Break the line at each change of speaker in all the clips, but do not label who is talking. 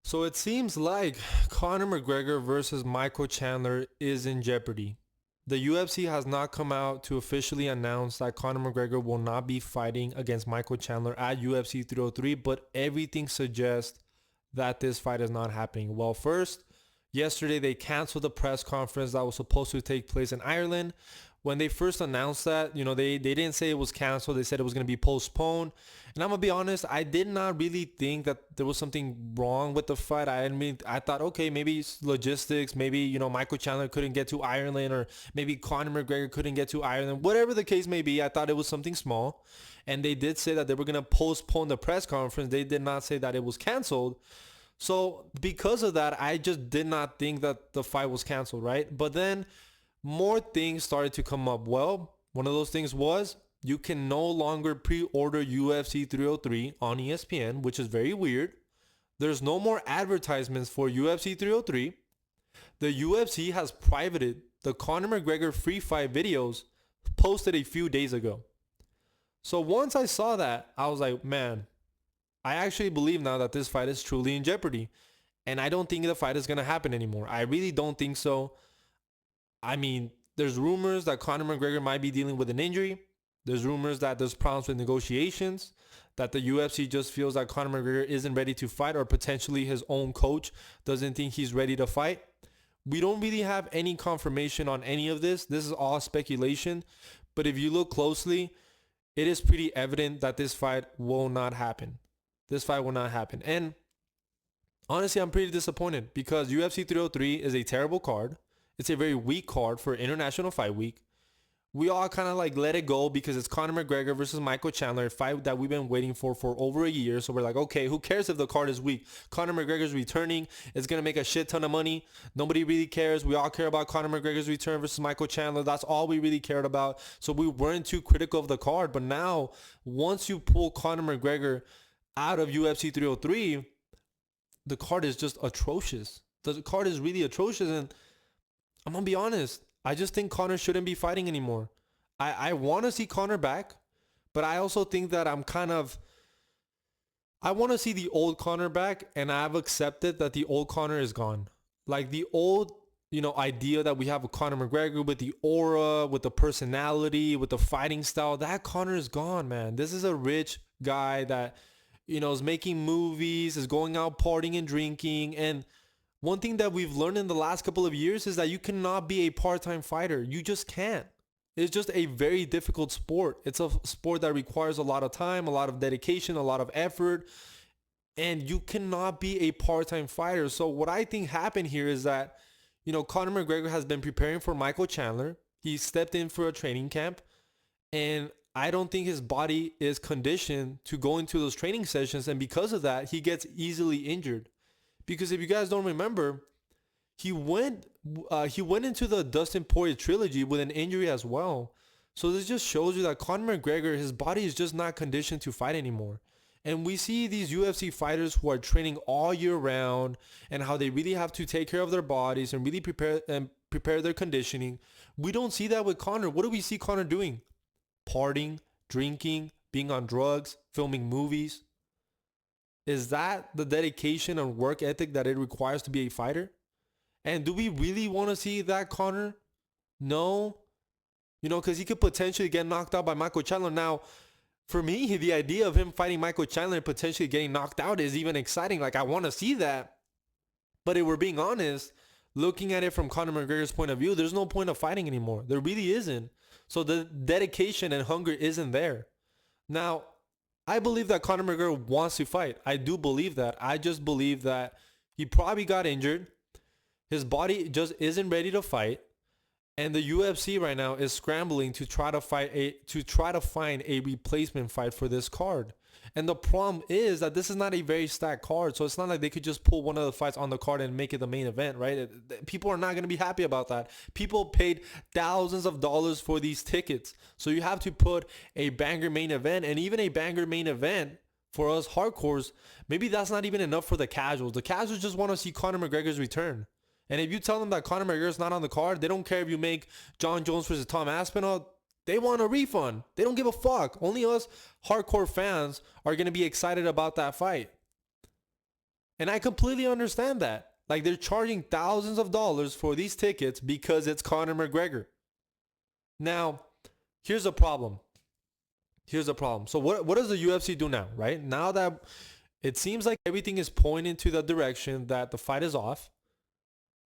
So it seems like Conor McGregor versus Michael Chandler is in jeopardy. The UFC has not come out to officially announce that Conor McGregor will not be fighting against Michael Chandler at UFC 303, but everything suggests that this fight is not happening. Well, first, yesterday they canceled the press conference that was supposed to take place in Ireland. When they first announced that, they didn't say it was canceled. They said it was going to be postponed. And I'm going to be honest, I did not really think that there was something wrong with the fight. I thought, okay, maybe it's logistics. Maybe, Michael Chandler couldn't get to Ireland, or maybe Conor McGregor couldn't get to Ireland. Whatever the case may be, I thought it was something small. And they did say that they were going to postpone the press conference. They did not say that it was canceled. So because of that, I just did not think that the fight was canceled, right? But then more things started to come up. Well, one of those things was you can no longer pre-order UFC 303 on ESPN, which is very weird. There's no more advertisements for UFC 303. The UFC has privated the Conor McGregor free fight videos posted a few days ago. So once I saw that, I was like, man, I actually believe now that this fight is truly in jeopardy. And I don't think the fight is going to happen anymore. I really don't think so. I mean, there's rumors that Conor McGregor might be dealing with an injury. There's rumors that there's problems with negotiations, that the UFC just feels that Conor McGregor isn't ready to fight, or potentially his own coach doesn't think he's ready to fight. We don't really have any confirmation on any of this. This is all speculation. But if you look closely, it is pretty evident that this fight will not happen. This fight will not happen. And honestly, I'm pretty disappointed because UFC 303 is a terrible card. It's a very weak card for International Fight Week. We all kind of like let it go because it's Conor McGregor versus Michael Chandler, a fight that we've been waiting for over a year. So we're like, okay, who cares if the card is weak? Conor McGregor's returning. It's going to make a shit ton of money. Nobody really cares. We all care about Conor McGregor's return versus Michael Chandler. That's all we really cared about. So we weren't too critical of the card. But now, once you pull Conor McGregor out of UFC 303, the card is just atrocious. The card is really atrocious. And I'm going to be honest. I just think Conor shouldn't be fighting anymore. I want to see Conor back, but I also think that I want to see the old Conor back, and I've accepted that the old Conor is gone. Like the old, idea that we have with Conor McGregor, with the aura, with the personality, with the fighting style, that Conor is gone, man. This is a rich guy that, is making movies, is going out partying and drinking, and one thing that we've learned in the last couple of years is that you cannot be a part-time fighter. You just can't. It's just a very difficult sport. It's a sport that requires a lot of time, a lot of dedication, a lot of effort, and you cannot be a part-time fighter. So what I think happened here is that, Conor McGregor has been preparing for Michael Chandler. He stepped in for a training camp, and I don't think his body is conditioned to go into those training sessions, and because of that, he gets easily injured. Because if you guys don't remember, he went into the Dustin Poirier trilogy with an injury as well. So this just shows you that Conor McGregor, his body is just not conditioned to fight anymore. And we see these UFC fighters who are training all year round and how they really have to take care of their bodies and really prepare their conditioning. We don't see that with Conor. What do we see Conor doing? Partying, drinking, being on drugs, filming movies. Is that the dedication and work ethic that it requires to be a fighter? And do we really want to see that Conor? No. Because he could potentially get knocked out by Michael Chandler. Now, for me, the idea of him fighting Michael Chandler and potentially getting knocked out is even exciting. Like, I want to see that. But if we're being honest, looking at it from Conor McGregor's point of view, there's no point of fighting anymore. There really isn't. So the dedication and hunger isn't there. Now, I believe that Conor McGregor wants to fight. I do believe that. I just believe that he probably got injured. His body just isn't ready to fight. And the UFC right now is scrambling to try to find a replacement fight for this card. And the problem is that this is not a very stacked card. So it's not like they could just pull one of the fights on the card and make it the main event, right? People are not going to be happy about that. People paid thousands of dollars for these tickets. So you have to put a banger main event, and even a banger main event for us hardcores, maybe that's not even enough for the casuals. The casuals just want to see Conor McGregor's return. And if you tell them that Conor McGregor is not on the card, they don't care if you make John Jones versus Tom Aspinall. They want a refund. They don't give a fuck. Only us hardcore fans are going to be excited about that fight. And I completely understand that. Like, they're charging thousands of dollars for these tickets because it's Conor McGregor. Now, here's a problem. Here's the problem. So what does the UFC do now, right? Now that it seems like everything is pointing to the direction that the fight is off,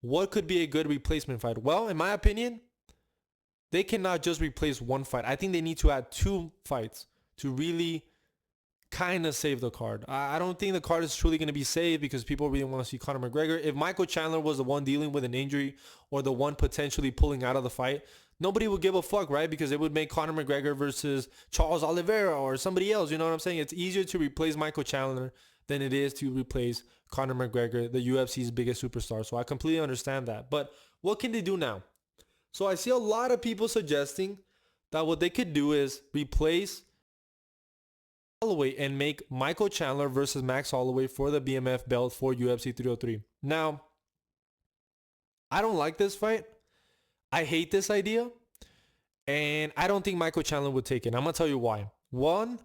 what could be a good replacement fight? Well, in my opinion, they cannot just replace one fight. I think they need to add two fights to really kind of save the card. I don't think the card is truly going to be saved because people really want to see Conor McGregor. If Michael Chandler was the one dealing with an injury or the one potentially pulling out of the fight, nobody would give a fuck, right? Because it would make Conor McGregor versus Charles Oliveira or somebody else. You know what I'm saying? It's easier to replace Michael Chandler than it is to replace Conor McGregor, the UFC's biggest superstar. So I completely understand that. But what can they do now? So I see a lot of people suggesting that what they could do is replace Holloway and make Michael Chandler versus Max Holloway for the BMF belt for UFC 303. Now, I don't like this fight. I hate this idea. And I don't think Michael Chandler would take it. I'm going to tell you why. One,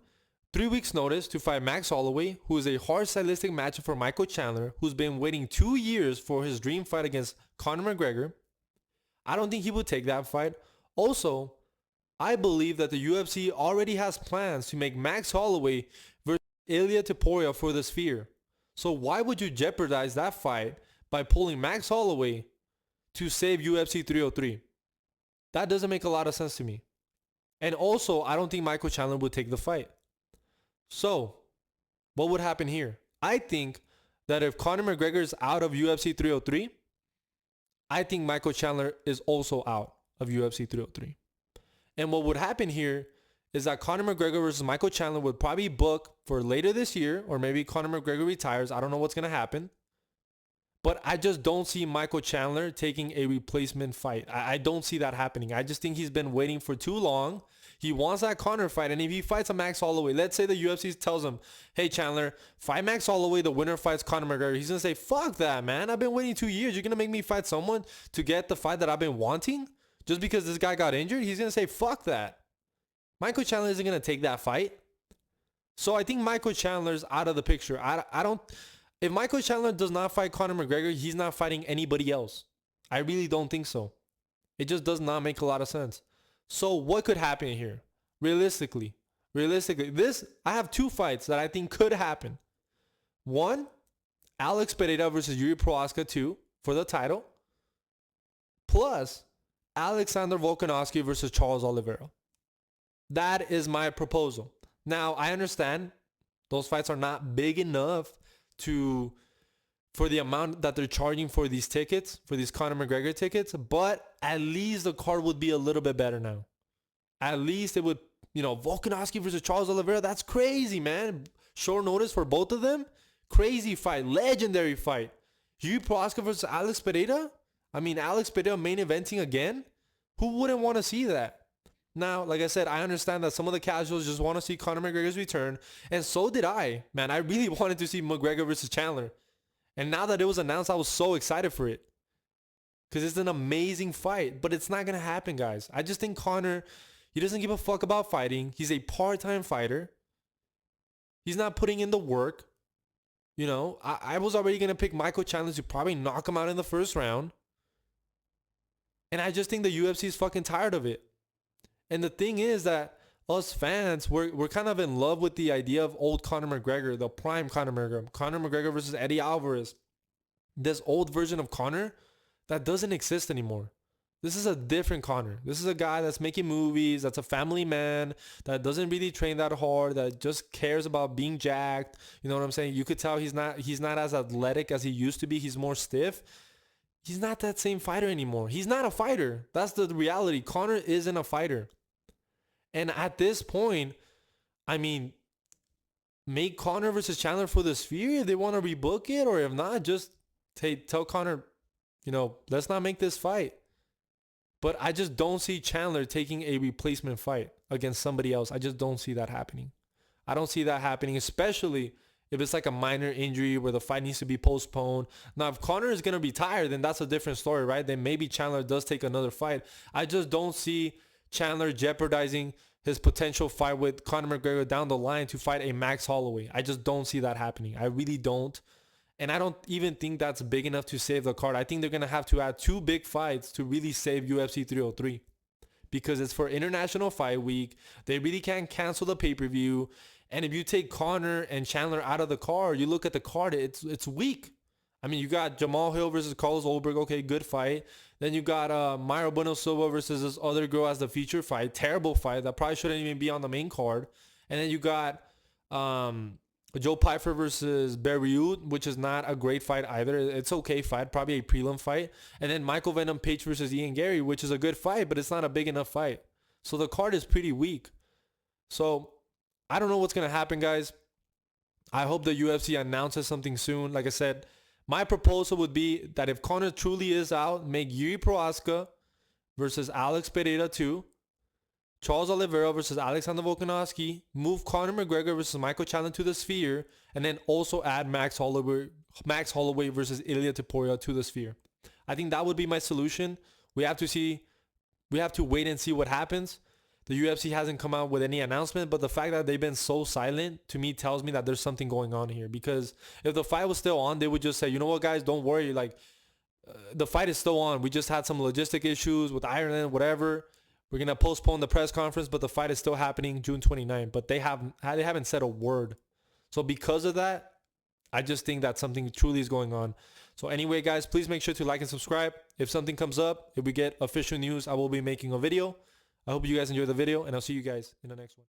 3 weeks notice to fight Max Holloway, who is a hard stylistic matchup for Michael Chandler, who's been waiting 2 years for his dream fight against Conor McGregor. I don't think he would take that fight. Also, I believe that the UFC already has plans to make Max Holloway versus Ilia Topuria for the Sphere. So why would you jeopardize that fight by pulling Max Holloway to save UFC 303? That doesn't make a lot of sense to me. And also, I don't think Michael Chandler would take the fight. So, what would happen here? I think that if Conor McGregor is out of UFC 303, I think Michael Chandler is also out of UFC 303. And what would happen here is that Conor McGregor versus Michael Chandler would probably book for later this year, or maybe Conor McGregor retires. I don't know what's going to happen. But I just don't see Michael Chandler taking a replacement fight. I don't see that happening. I just think he's been waiting for too long. He wants that Conor fight. And if he fights a Max Holloway, let's say the UFC tells him, hey, Chandler, fight Max Holloway. The winner fights Conor McGregor. He's going to say, fuck that, man. I've been waiting 2 years. You're going to make me fight someone to get the fight that I've been wanting just because this guy got injured? He's going to say, fuck that. Michael Chandler isn't going to take that fight. So I think Michael Chandler's out of the picture. I don't... If Michael Chandler does not fight Conor McGregor, he's not fighting anybody else. I really don't think so. It just does not make a lot of sense. So what could happen here? Realistically, I have two fights that I think could happen. One, Alex Pereira versus Yuri Prochazka 2 for the title. Plus, Alexander Volkanovski versus Charles Oliveira. That is my proposal. Now, I understand those fights are not big enough for the amount that they're charging for these tickets, for these Conor McGregor tickets, but at least the card would be a little bit better now. At least it would, Volkanovski versus Charles Oliveira, that's crazy, man. Short notice for both of them. Crazy fight, legendary fight. Yuri Prochazka versus Alex Pereira? I mean, Alex Pereira main eventing again? Who wouldn't want to see that? Now, like I said, I understand that some of the casuals just want to see Conor McGregor's return. And so did I. Man, I really wanted to see McGregor versus Chandler. And now that it was announced, I was so excited for it. Because it's an amazing fight. But it's not going to happen, guys. I just think Conor, he doesn't give a fuck about fighting. He's a part-time fighter. He's not putting in the work. I was already going to pick Michael Chandler to probably knock him out in the first round. And I just think the UFC is fucking tired of it. And the thing is that us fans, we're kind of in love with the idea of old Conor McGregor, the prime Conor McGregor. Conor McGregor versus Eddie Alvarez. This old version of Conor that doesn't exist anymore. This is a different Conor. This is a guy that's making movies, that's a family man, that doesn't really train that hard, that just cares about being jacked. You know what I'm saying? You could tell he's not as athletic as he used to be. He's more stiff. He's not that same fighter anymore. He's not a fighter. That's the reality. Conor isn't a fighter. And at this point, I mean, make Conor versus Chandler for the Sphere if they want to rebook it, or if not, just tell Conor, let's not make this fight. But I just don't see Chandler taking a replacement fight against somebody else. I just don't see that happening. I don't see that happening, especially if it's like a minor injury where the fight needs to be postponed. Now, if Conor is going to retire, then that's a different story, right? Then maybe Chandler does take another fight. I just don't see Chandler jeopardizing his potential fight with Conor McGregor down the line to fight a Max Holloway. I just don't see that happening. I really don't. And I don't even think that's big enough to save the card. I think they're going to have to add 2 big fights to really save UFC 303 because it's for International Fight Week. They really can't cancel the pay-per-view. And if you take Conor and Chandler out of the card, you look at the card, it's weak. I mean, you got Jamal Hill versus Carlos Ulberg. Okay, good fight. Then you got Mayra Bueno Silva versus this other girl as the feature fight. Terrible fight. That probably shouldn't even be on the main card. And then you got Joe Pyfer versus Berriut, which is not a great fight either. It's okay fight, probably a prelim fight. And then Michael Venom Page versus Ian Gary, which is a good fight, but it's not a big enough fight. So the card is pretty weak. So I don't know what's going to happen, guys. I hope the UFC announces something soon. Like I said, my proposal would be that if Conor truly is out, make Yuri Prohaska versus Alex Pereira 2. Charles Oliveira versus Alexander Volkanovski. Move Conor McGregor versus Michael Chandler to the Sphere. And then also add Max Holloway versus Ilia Topuria to the Sphere. I think that would be my solution. We have to wait and see what happens. The UFC hasn't come out with any announcement, but the fact that they've been so silent to me tells me that there's something going on here. Because if the fight was still on, they would just say, you know what, guys, don't worry. Like, the fight is still on. We just had some logistic issues with Ireland, whatever. We're going to postpone the press conference, but the fight is still happening June 29th. But they haven't said a word. So because of that, I just think that something truly is going on. So anyway, guys, please make sure to like and subscribe. If something comes up, if we get official news, I will be making a video. I hope you guys enjoy the video, and I'll see you guys in the next one.